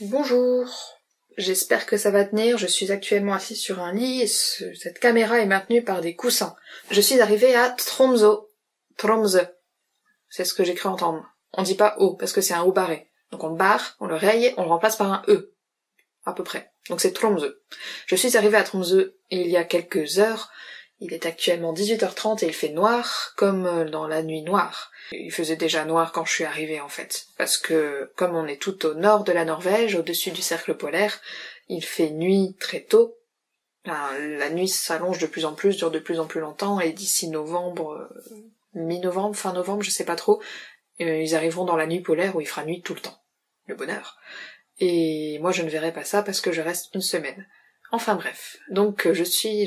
Bonjour, j'espère que ça va tenir, je suis actuellement assise sur un lit et cette caméra est maintenue par des coussins. Je suis arrivée à Tromsø, c'est ce que j'ai cru entendre. On dit pas O parce que c'est un O barré. Donc on le barre, on le raye, on le remplace par un E, à peu près. Donc c'est Tromsø. Je suis arrivée à Tromsø il y a quelques heures. Il est actuellement 18h30 et il fait noir, comme dans la nuit noire. Il faisait déjà noir quand je suis arrivée en fait, parce que comme on est tout au nord de la Norvège, au-dessus du cercle polaire, il fait nuit très tôt. La nuit s'allonge de plus en plus, dure de plus en plus longtemps, et d'ici novembre, mi-novembre, fin novembre, je sais pas trop, ils arriveront dans la nuit polaire où il fera nuit tout le temps. Le bonheur. Et moi je ne verrai pas ça parce que je reste une semaine. Enfin bref, donc je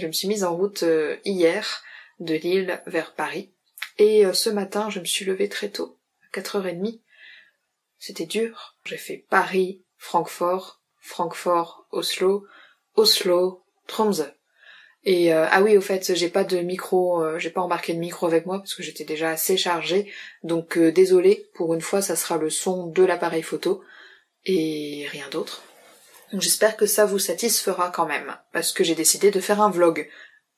me suis mise en route hier de Lille vers Paris, et ce matin je me suis levée très tôt, à 4h30. C'était dur. J'ai fait Paris, Francfort, Oslo, Tromsø. Et ah oui, au fait, j'ai pas de micro, j'ai pas embarqué de micro avec moi parce que j'étais déjà assez chargée, donc désolée, pour une fois ça sera le son de l'appareil photo et rien d'autre. Donc j'espère que ça vous satisfera quand même, parce que j'ai décidé de faire un vlog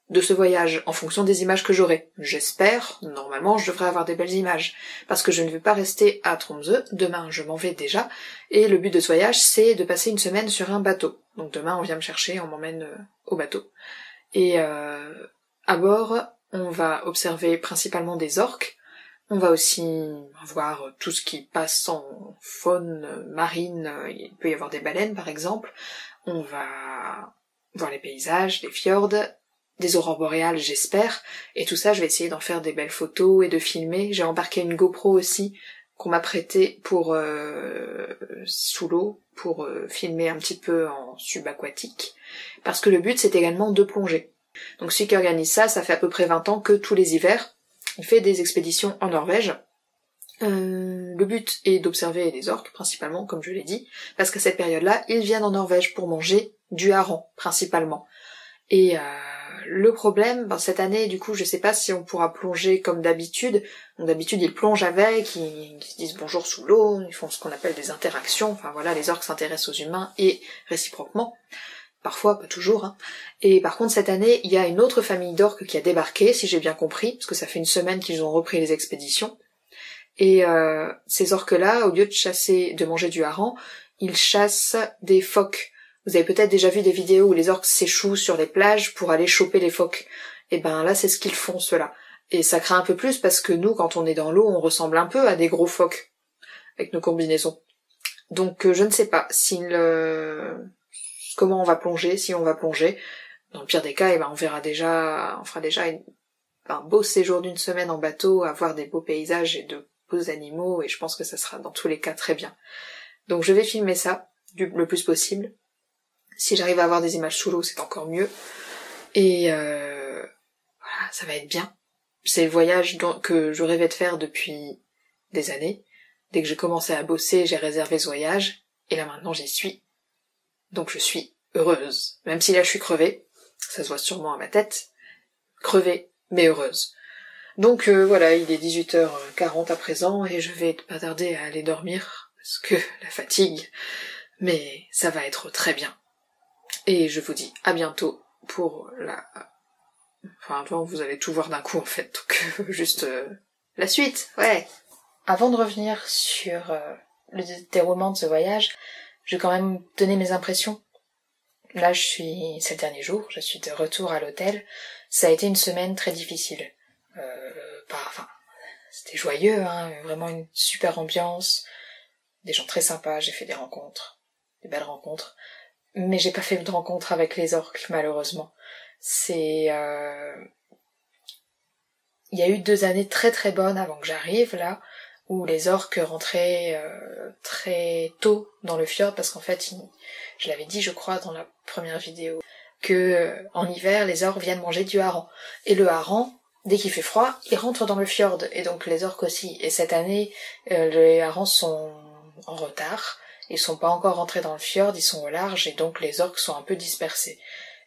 de ce voyage en fonction des images que j'aurai. J'espère, normalement je devrais avoir des belles images, parce que je ne vais pas rester à Tromsø, demain je m'en vais déjà, et le but de ce voyage c'est de passer une semaine sur un bateau. Donc demain on vient me chercher, on m'emmène au bateau. Et à bord, on va observer principalement des orques. On va aussi voir tout ce qui passe en faune marine, il peut y avoir des baleines par exemple. On va voir les paysages, les fjords, des aurores boréales j'espère, et tout ça je vais essayer d'en faire des belles photos et de filmer. J'ai embarqué une GoPro aussi qu'on m'a prêtée pour sous l'eau, pour filmer un petit peu en subaquatique, parce que le but c'est également de plonger. Donc celui qui organise ça, ça fait à peu près 20 ans que tous les hivers, il fait des expéditions en Norvège. Le but est d'observer les orques, principalement, comme je l'ai dit, parce qu'à cette période-là, ils viennent en Norvège pour manger du hareng, principalement. Et le problème, cette année, du coup, je sais pas si on pourra plonger comme d'habitude. Donc d'habitude, ils plongent avec, ils se disent bonjour sous l'eau, ils font ce qu'on appelle des interactions. Enfin voilà, les orques s'intéressent aux humains et réciproquement. Parfois, pas toujours, hein. Et par contre, cette année, il y a une autre famille d'orques qui a débarqué, si j'ai bien compris, parce que ça fait une semaine qu'ils ont repris les expéditions. Et ces orques-là, au lieu de manger du hareng, ils chassent des phoques. Vous avez peut-être déjà vu des vidéos où les orques s'échouent sur les plages pour aller choper les phoques. Et ben là, c'est ce qu'ils font, ceux-là. Et ça craint un peu plus parce que nous, quand on est dans l'eau, on ressemble un peu à des gros phoques, avec nos combinaisons. Donc je ne sais pas comment on va plonger, si on va plonger. Dans le pire des cas, on fera déjà un beau séjour d'une semaine en bateau, à voir des beaux paysages et de beaux animaux, et je pense que ça sera dans tous les cas très bien. Donc je vais filmer ça le plus possible. Si j'arrive à avoir des images sous l'eau, c'est encore mieux. Et voilà, ça va être bien. C'est le voyage que je rêvais de faire depuis des années. Dès que j'ai commencé à bosser, j'ai réservé ce voyage, et là maintenant j'y suis. Donc je suis heureuse. Même si là je suis crevée, ça se voit sûrement à ma tête, crevée, mais heureuse. Donc voilà, il est 18h40 à présent, et je vais pas tarder à aller dormir, parce que la fatigue, mais ça va être très bien. Et je vous dis à bientôt pour vous allez tout voir d'un coup en fait, donc juste la suite, ouais. Avant de revenir sur le déroulement de ce voyage, je vais quand même donner mes impressions. Là, c'est le dernier jour, je suis de retour à l'hôtel. Ça a été une semaine très difficile. C'était joyeux, hein, vraiment une super ambiance, des gens très sympas, j'ai fait des rencontres, des belles rencontres. Mais j'ai pas fait de rencontre avec les orques, malheureusement. Il y a eu 2 années très très bonnes avant que j'arrive, là, où les orques rentraient très tôt dans le fjord, parce qu'en fait, je l'avais dit, je crois, dans la première vidéo, que en hiver, les orques viennent manger du hareng. Et le hareng, dès qu'il fait froid, il rentre dans le fjord, et donc les orques aussi. Et cette année, les harengs sont en retard, ils sont pas encore rentrés dans le fjord, ils sont au large, et donc les orques sont un peu dispersés.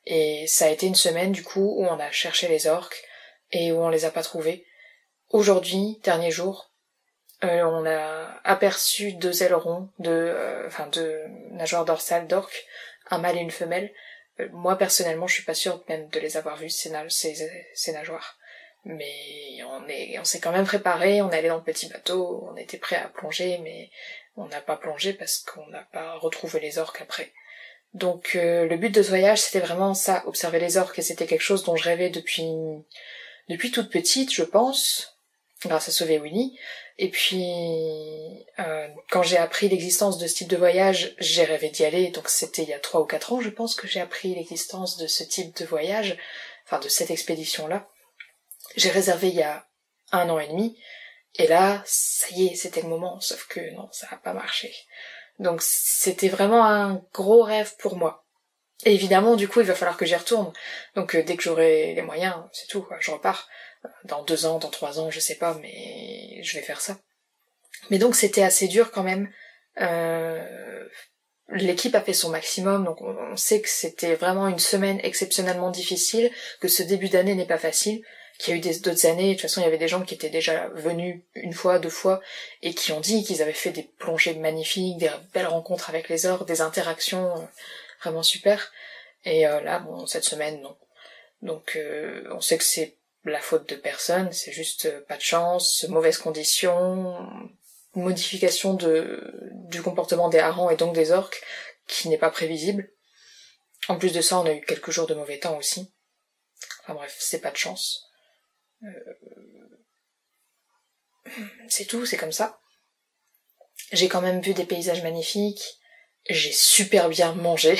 Et ça a été une semaine, du coup, où on a cherché les orques, et où on les a pas trouvés. Aujourd'hui, dernier jour, On a aperçu 2 ailerons, deux nageoires dorsales d'orques, un mâle et une femelle. Moi personnellement, je suis pas sûre même de les avoir vus ces nageoires. Mais on s'est quand même préparé, on est allé dans le petit bateau, on était prêt à plonger, mais on n'a pas plongé parce qu'on n'a pas retrouvé les orques après. Donc le but de ce voyage, c'était vraiment ça, observer les orques, et c'était quelque chose dont je rêvais depuis toute petite, je pense, grâce à Sauver Willy. Et puis quand j'ai appris l'existence de ce type de voyage, j'ai rêvé d'y aller, donc c'était il y a 3 ou 4 ans, je pense, que j'ai appris l'existence de ce type de voyage, enfin de cette expédition-là. J'ai réservé il y a 1 an et demi, et là, ça y est, c'était le moment, sauf que non, ça n'a pas marché. Donc c'était vraiment un gros rêve pour moi. Et évidemment, du coup, il va falloir que j'y retourne. Donc dès que j'aurai les moyens, c'est tout, quoi, je repars. Dans 2 ans, dans 3 ans, je sais pas, mais je vais faire ça. Mais donc c'était assez dur quand même. L'équipe a fait son maximum, donc on sait que c'était vraiment une semaine exceptionnellement difficile, que ce début d'année n'est pas facile, qu'il y a eu d'autres années. De toute façon, il y avait des gens qui étaient déjà venus 1 fois, 2 fois, et qui ont dit qu'ils avaient fait des plongées magnifiques, des belles rencontres avec les orques, des interactions vraiment super. Et là, bon, cette semaine, non. Donc on sait que c'est la faute de personne, c'est juste pas de chance, mauvaises conditions, modification du comportement des harengs et donc des orques qui n'est pas prévisible. En plus de ça, on a eu quelques jours de mauvais temps aussi. Enfin bref, c'est pas de chance. C'est tout, c'est comme ça. J'ai quand même vu des paysages magnifiques, j'ai super bien mangé.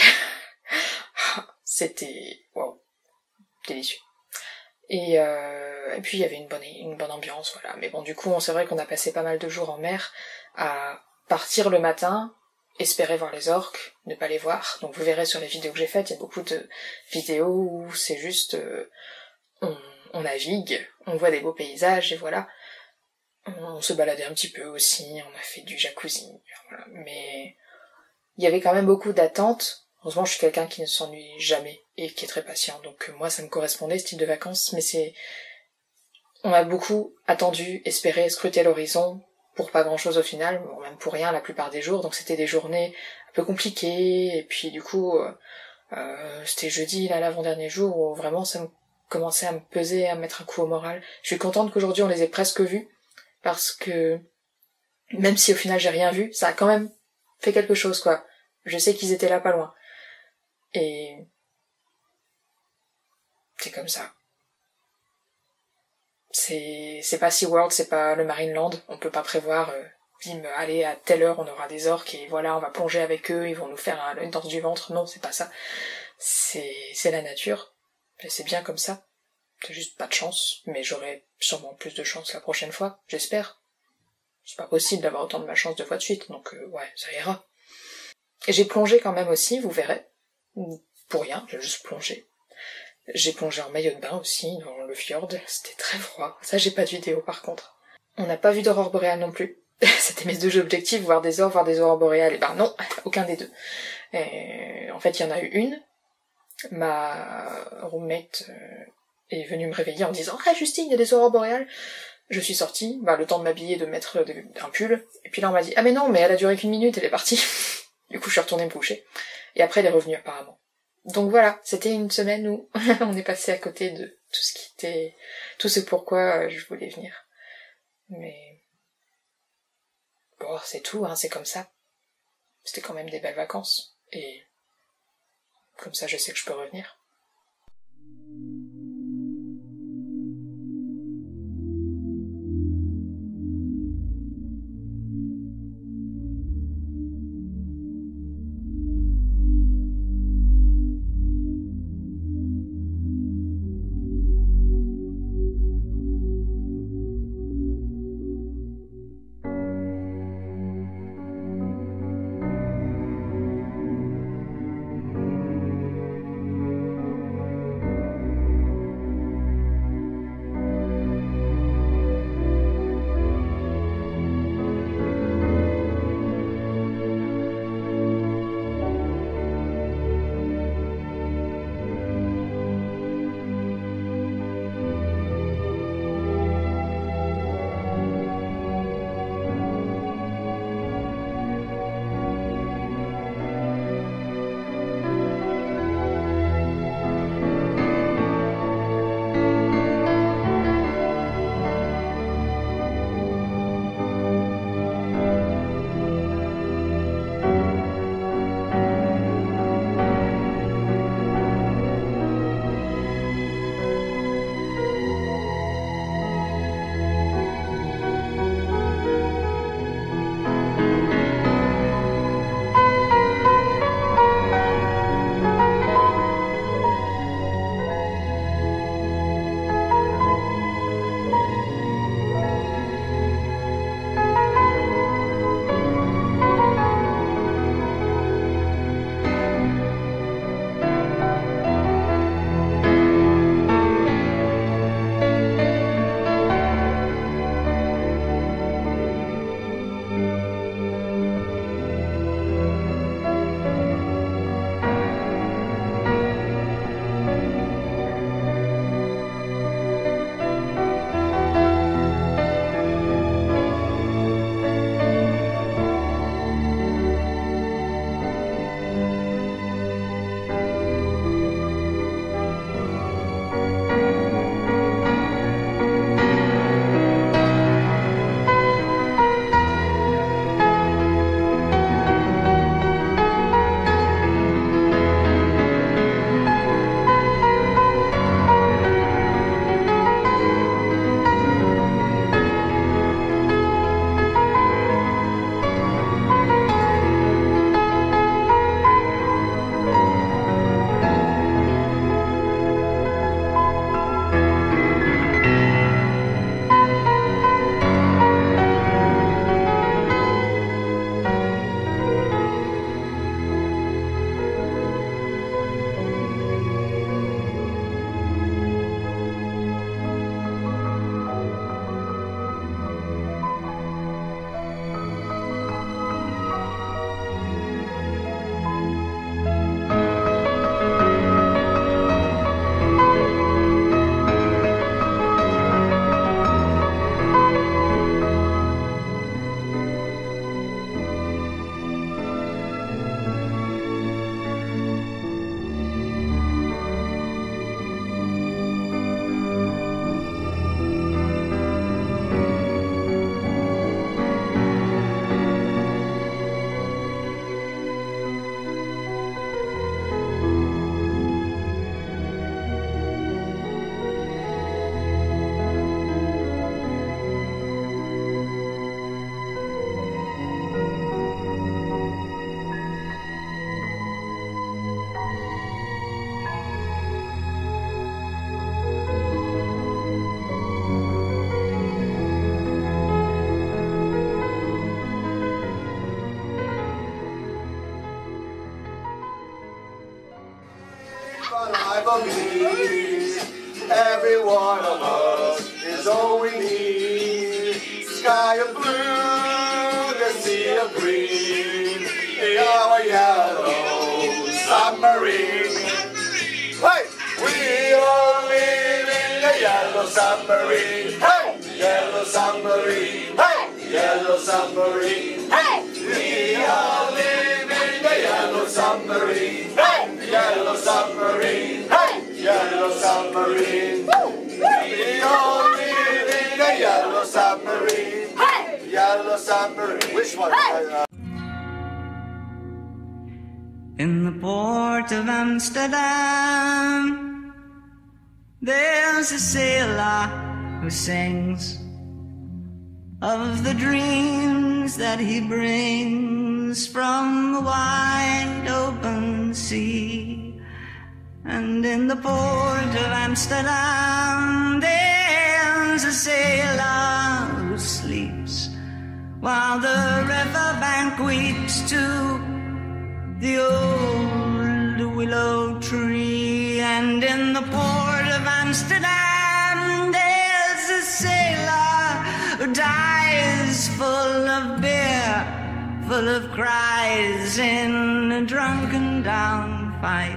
C'était wow, délicieux. Et puis il y avait une bonne ambiance, voilà. Mais bon, du coup, c'est vrai qu'on a passé pas mal de jours en mer à partir le matin, espérer voir les orques, ne pas les voir. Donc vous verrez sur les vidéos que j'ai faites, il y a beaucoup de vidéos où c'est juste on navigue, on voit des beaux paysages et voilà. On se baladait un petit peu aussi, on a fait du jacuzzi, voilà. Mais il y avait quand même beaucoup d'attentes. Heureusement, je suis quelqu'un qui ne s'ennuie jamais et qui est très patient, donc moi ça me correspondait ce type de vacances, mais on a beaucoup attendu, espéré, scruté l'horizon pour pas grand chose au final, bon, même pour rien la plupart des jours, donc c'était des journées un peu compliquées, et puis du coup c'était jeudi, là, l'avant-dernier jour, où vraiment ça me commençait à me peser, à me mettre un coup au moral. Je suis contente qu'aujourd'hui on les ait presque vus, parce que même si au final j'ai rien vu, ça a quand même fait quelque chose, quoi. Je sais qu'ils étaient là pas loin. Et c'est comme ça. C'est pas SeaWorld, c'est pas le Marineland, on peut pas prévoir, allez, à telle heure on aura des orques et voilà, on va plonger avec eux, ils vont nous faire une danse du ventre. Non, c'est pas ça. C'est la nature. Et c'est bien comme ça. C'est juste pas de chance, mais j'aurai sûrement plus de chance la prochaine fois, j'espère. C'est pas possible d'avoir autant de malchance 2 fois de suite, donc ouais, ça ira. Et j'ai plongé quand même aussi, vous verrez. Pour rien, j'ai juste plongé. J'ai plongé en maillot de bain aussi, dans le fjord, c'était très froid. Ça, j'ai pas de vidéo par contre. On n'a pas vu d'aurore boréale non plus. C'était mes 2 objectifs, voir des aurores boréales. Et ben non, aucun des 2. Et en fait, il y en a eu une. Ma roommate est venue me réveiller en me disant « Ah Justine, il y a des aurores boréales !» Je suis sortie, le temps de m'habiller, de mettre un pull. Et puis là, on m'a dit « Ah mais non, mais elle a duré qu'1 minute, elle est partie. » Du coup, je suis retournée me coucher. Et après, elle est revenue apparemment. Donc voilà, c'était une semaine où on est passé à côté de tout ce pourquoi je voulais venir. Mais bon, c'est tout, hein, c'est comme ça. C'était quand même des belles vacances. Et comme ça, je sais que je peux revenir. I believe every one of us is all we need. Sky of blue, the sea of green, our yellow submarine. Hey! We all live in the yellow submarine. Hey! Yellow submarine. Hey! Yellow submarine. Hey! We all live in the yellow submarine. Hey! Yellow submarine. Hey! Yellow submarine. We all live in the yellow submarine. Hey! Yellow submarine. Which one? Hey! In the port of Amsterdam, there's a sailor who sings of the dreams that he brings from the wide open sea. And in the port of Amsterdam, there's a sailor who sleeps while the riverbank weeps to the old willow tree. And in the port of Amsterdam, there's a sailor who dies full of beer, full of cries in a drunken down fight.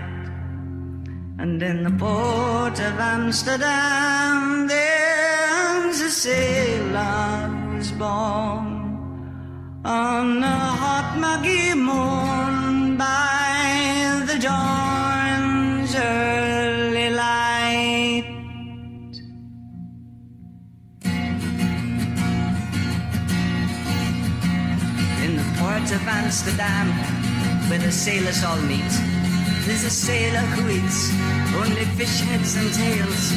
And in the port of Amsterdam, there's a sailor who's born on a hot muggy morn by the dawn's early light. In the port of Amsterdam, where the sailors all meet, there's a sailor who eats only fish heads and tails,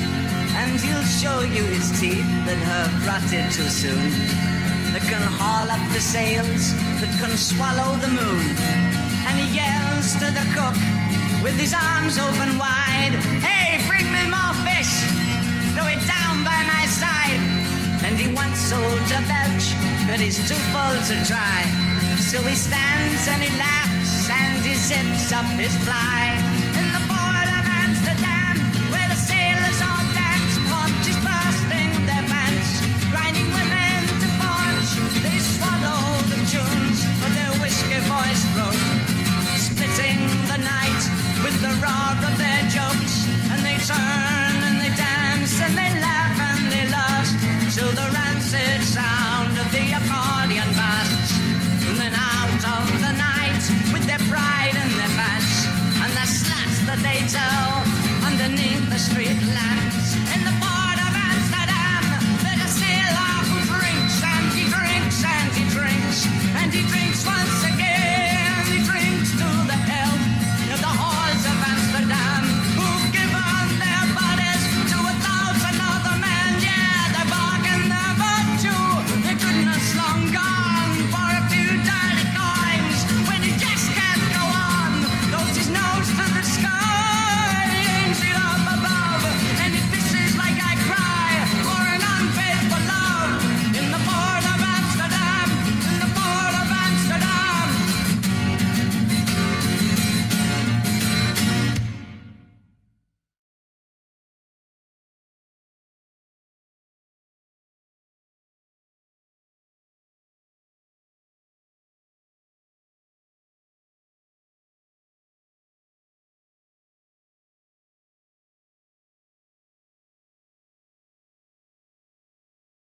and he'll show you his teeth that have rotted too soon, that can haul up the sails, that can swallow the moon. And he yells to the cook with his arms open wide, "Hey, bring me more fish, throw it down by my side." And he wants soul to belch, but he's too full to try. So he stands and he laughs and he zips up his fly. In the port of Amsterdam, where the sailors all dance, punches bursting their pants, grinding women to punch. They swallow the tunes for their whiskey voice throat, splitting the night with the roar of their jokes. And they turn and they dance and they laugh and they lust till the rancid sound of the accordion busts. And then out of the night with their pride and their pants and the slats that they tell